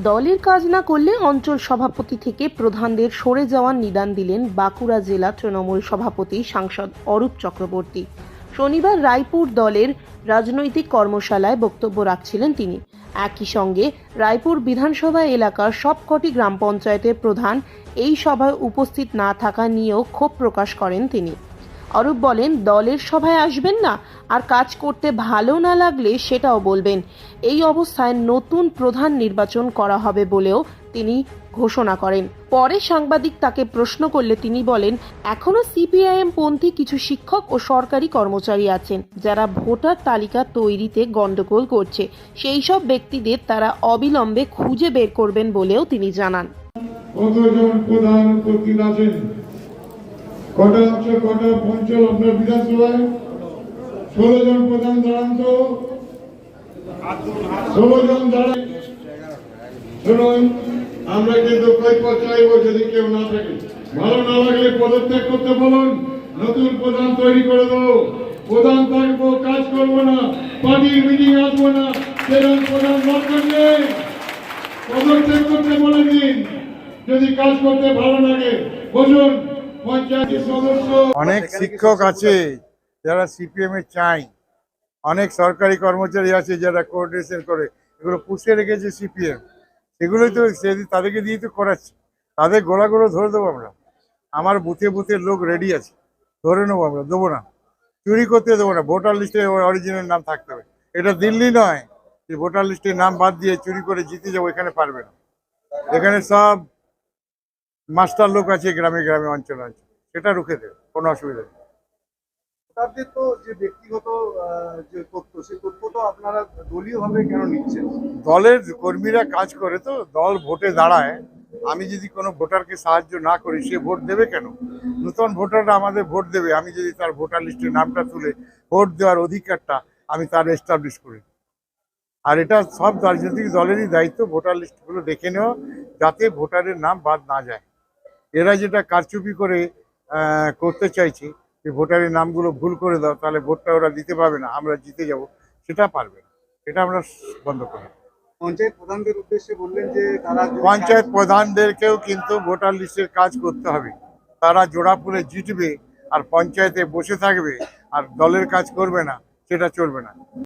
দলের কাজ না করলে অঞ্চল সভাপতি থেকে প্রধানদের সরে যাওয়ার নিদান দিলেন বাঁকুড়া জেলা তৃণমূল সভাপতি সাংসদ অরূপ চক্রবর্তী। শনিবার রায়পুর দলের রাজনৈতিক কর্মশালায় বক্তব্য রাখছিলেন তিনি। একই সঙ্গে রায়পুর বিধানসভা এলাকার সবকটি গ্রাম পঞ্চায়েতের প্রধান এই সভায় উপস্থিত না থাকা নিয়েও ক্ষোভ প্রকাশ করেন তিনি। অরূপ বলেন, দলের সভায় আসবেন না, আর কাজ করতে ভালো না লাগলে সেটাও বলবেন। এই অবস্থায় নতুন প্রধান নির্বাচন করা হবে বলেও তিনি ঘোষণা করেন। পরে সাংবাদিক তাকে প্রশ্ন করলে তিনি বলেন, এখনো সিপিআইএম পন্থী কিছু শিক্ষক ও সরকারি কর্মচারী আছেন যারা ভোটার তালিকা তৈরিতে গন্ডগোল করছে। সেই সব ব্যক্তিদের তারা অবিলম্বে খুঁজে বের করবেন বলেও তিনি জানান। কটা অঞ্চল কটা অঞ্চল আপনার বিধানসভায় 16 জন প্রধান দাঁড়ান তো, 16 জন দাঁড়ান। শুনুন, আমরা কিন্তু কৈফিয়ত চাইব যদি কেউ না থাকে। ভালো না লাগলে পদত্যাগ করতে বলুন, নতুন প্রধান তৈরি করে দেবো। প্রধান থাকবো, কাজ করবো না, পার্টির মিটিং আসবো না, সেরকম প্রধান দরকার নেই। পদত্যাগ করতে বলে দিন যদি কাজ করতে ভালো লাগে। বসুন। অনেক শিক্ষক আছে যারা সিপিএম এ চাই, অনেক সরকারি কর্মচারী আছে যারা কোঅর্ডিনেশন করে, এগুলো পুষে রেখেছে সিপিএম। সেগুলোই তো তাদেরকে দিয়ে তো করাচ্ছে। তাদের গোড়াগুলো ধরে দেবো আমরা। আমার বুথে বুথে লোক রেডি আছে, ধরে নেবো আমরা, দেবো না, চুরি করতে দেবো না। ভোটার লিস্টে অরিজিনাল নাম থাকতে হবে। এটা দিল্লি নয় যে ভোটার লিস্টের নাম বাদ দিয়ে চুরি করে জিতে যাবো, এখানে পারবে না। এখানে সব মাস্টার লোক আছে গ্রামে গ্রামে, অঞ্চল অঞ্চল, সেটা রুখে দেবে, কোনো অসুবিধা নেই। তাদের তো যে ব্যক্তিগত যে তথ্য, সেই তথ্য তো আপনারা দলীয় ভাবে কেন নিচ্ছেন? দলের কর্মীরা কাজ করে, তো দল ভোটে দাঁড়ায়। আমি যদি কোনো ভোটারকে সাহায্য না করি, সে ভোট দেবে কেন? নতুন ভোটাররা আমাদের ভোট দেবে, আমি যদি তার ভোটার লিস্টের নামটা তুলে ভোট দেওয়ার অধিকারটা আমি তার এস্টাবলিশ করি। আর এটা সব রাজনৈতিক দলেরই দায়িত্ব, ভোটার লিস্টগুলো দেখে নেওয়া, যাতে ভোটারের নাম বাদ না যায়। এরা যেটা কারচুপি করে করতে চাইছে যে ভোটারের নামগুলো ভুল করে দাও, তাহলে ভোটটা ওরা দিতে পারবে না, আমরা জিতে যাব, সেটা পারবে না। এটা আমরা বন্ধ করি। পঞ্চায়েত প্রধানদের উদ্দেশ্যে বললেন যে তারা পঞ্চায়েত প্রধানদেরকেও কিন্তু ভোটার লিস্টের কাজ করতে হবে। তারা জোড়াফুলে জিতবে আর পঞ্চায়েতে বসে থাকবে আর দলের কাজ করবে না, সেটা চলবে না।